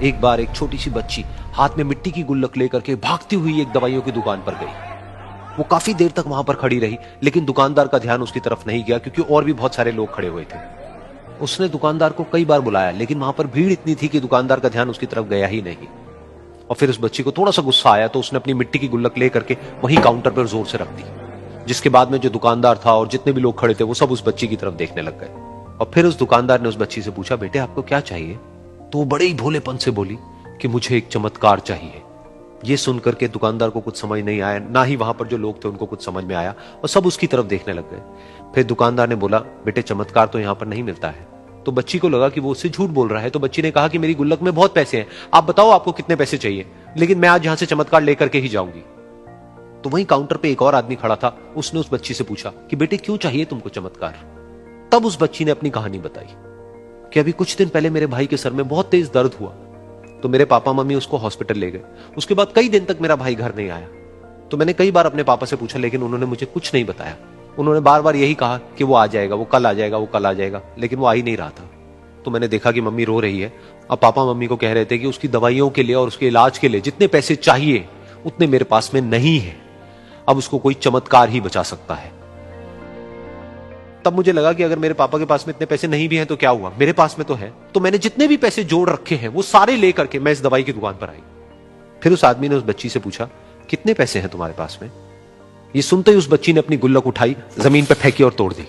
एक बार एक छोटी सी बच्ची हाथ में मिट्टी की गुल्लक लेकर के भागती हुई एक दवाइयों की दुकान पर गई। वो काफी देर तक वहां पर खड़ी रही, लेकिन दुकानदार का ध्यान उसकी तरफ नहीं गया क्योंकि और भी बहुत सारे लोग खड़े हुए थे। उसने दुकानदार को कई बार बुलाया, लेकिन वहां पर भीड़ इतनी थी कि दुकानदार का ध्यान उसकी तरफ गया ही नहीं। और फिर उस बच्ची को थोड़ा सा गुस्सा आया तो उसने अपनी मिट्टी की गुल्लक लेकर के वहीं काउंटर पर जोर से रख दी, जिसके बाद में जो दुकानदार था और जितने भी लोग खड़े थे वो सब उस बच्ची की तरफ देखने लग गए। और फिर उस दुकानदार ने उस बच्ची से पूछा, बेटे आपको क्या चाहिए? तो वो बड़े ही भोलेपन से बोली कि मुझे एक चमत्कार चाहिए। ये सुनकर के दुकानदार को कुछ समझ नहीं आया, ना ही वहां पर जो लोग थे उनको कुछ समझ में आया, और सब उसकी तरफ देखने लग गए। फिर दुकानदार ने बोला, बेटे चमत्कार तो यहां पर नहीं मिलता है। तो बच्ची को लगा कि वो उससे झूठ बोल रहा है, तो बच्ची ने कहा कि मेरी गुल्लक में बहुत पैसे हैं, आप बताओ आपको कितने पैसे चाहिए, लेकिन मैं आज यहां से चमत्कार लेकर के ही जाऊंगी। तो वहीं काउंटर पे एक और आदमी खड़ा था, उसने उस बच्ची से पूछा कि बेटे क्यों चाहिए तुमको चमत्कार? तब उस बच्ची ने अपनी कहानी बताई कि अभी कुछ दिन पहले मेरे भाई के सर में बहुत तेज दर्द हुआ, तो मेरे पापा मम्मी उसको हॉस्पिटल ले गए। उसके बाद कई दिन तक मेरा भाई घर नहीं आया। तो मैंने कई बार अपने पापा से पूछा, लेकिन उन्होंने मुझे कुछ नहीं बताया। उन्होंने बार बार यही कहा कि वो आ जाएगा, वो कल आ जाएगा, वो कल आ जाएगा, लेकिन वो आ ही नहीं रहा था। तो मैंने देखा कि मम्मी रो रही है। अब पापा मम्मी को कह रहे थे कि उसकी दवाइयों के लिए और उसके इलाज के लिए जितने पैसे चाहिए उतने मेरे पास में नहीं है, अब उसको कोई चमत्कार ही बचा सकता है। तब मुझे लगा कि अगर मेरे पापा के पास में इतने पैसे नहीं भी हैं तो क्या हुआ, मेरे पास में तो है। तो मैंने जितने भी पैसे जोड़ रखे हैं वो सारे लेकर के मैं इस दवाई की दुकान पर आई। फिर उस आदमी ने उस बच्ची से पूछा, कितने पैसे हैं तुम्हारे पास में? ये सुनते ही उस बच्ची ने अपनी गुल्लक उठाई, जमीन पर फेंकी और तोड़ दी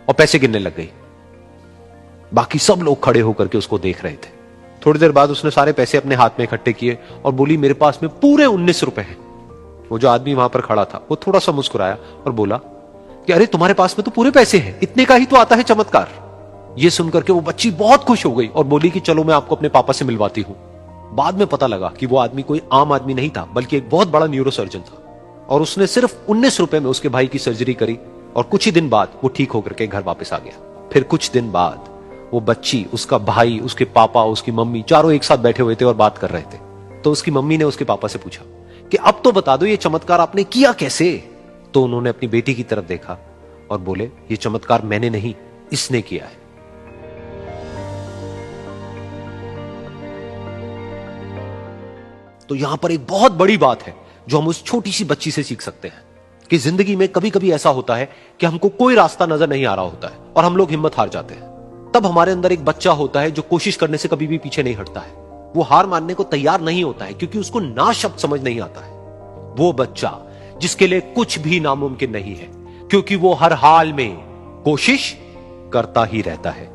और पैसे गिनने लग गई। बाकी सब लोग खड़े होकर के उसको देख रहे थे। थोड़ी देर बाद उसने सारे पैसे अपने हाथ में इकट्ठे किए और बोली, मेरे पास में पूरे 19 रुपए हैं। वो जो आदमी वहां पर खड़ा था वो थोड़ा सा मुस्कुराया और बोला कि अरे तुम्हारे पास में तो पूरे पैसे हैं, इतने का ही तो आता है चमत्कार। ये सुनकर के वो बच्ची बहुत खुश हो गई और बोली कि चलो मैं आपको अपने पापा से मिलवाती हूं। बाद में पता लगा कि वो आदमी कोई आम आदमी नहीं था, बल्कि एक बहुत बड़ा न्यूरोसर्जन था, और उसने सिर्फ 19 रुपए में उसके भाई की सर्जरी करी और कुछ ही दिन बाद वो ठीक होकर के घर वापस आ गया। फिर कुछ दिन बाद वो बच्ची, उसका भाई, उसके पापा, उसकी मम्मी चारों एक साथ बैठे हुए थे और बात कर रहे थे। तो उसकी मम्मी ने उसके पापा से पूछा कि अब तो बता दो ये चमत्कार आपने किया कैसे? तो उन्होंने अपनी बेटी की तरफ देखा और बोले, ये चमत्कार मैंने नहीं, इसने किया है। तो यहां पर एक बहुत बड़ी बात है जो हम उस छोटी सी बच्ची से सीख सकते हैं कि जिंदगी में कभी कभी ऐसा होता है कि हमको कोई रास्ता नजर नहीं आ रहा होता है और हम लोग हिम्मत हार जाते हैं। तब हमारे अंदर एक बच्चा होता है जो कोशिश करने से कभी भी पीछे नहीं हटता है। वो हार मानने को तैयार नहीं होता है क्योंकि उसको ना शब्द समझ नहीं आता है। वो बच्चा जिसके लिए कुछ भी नामुमकिन नहीं है, क्योंकि वो हर हाल में कोशिश करता ही रहता है।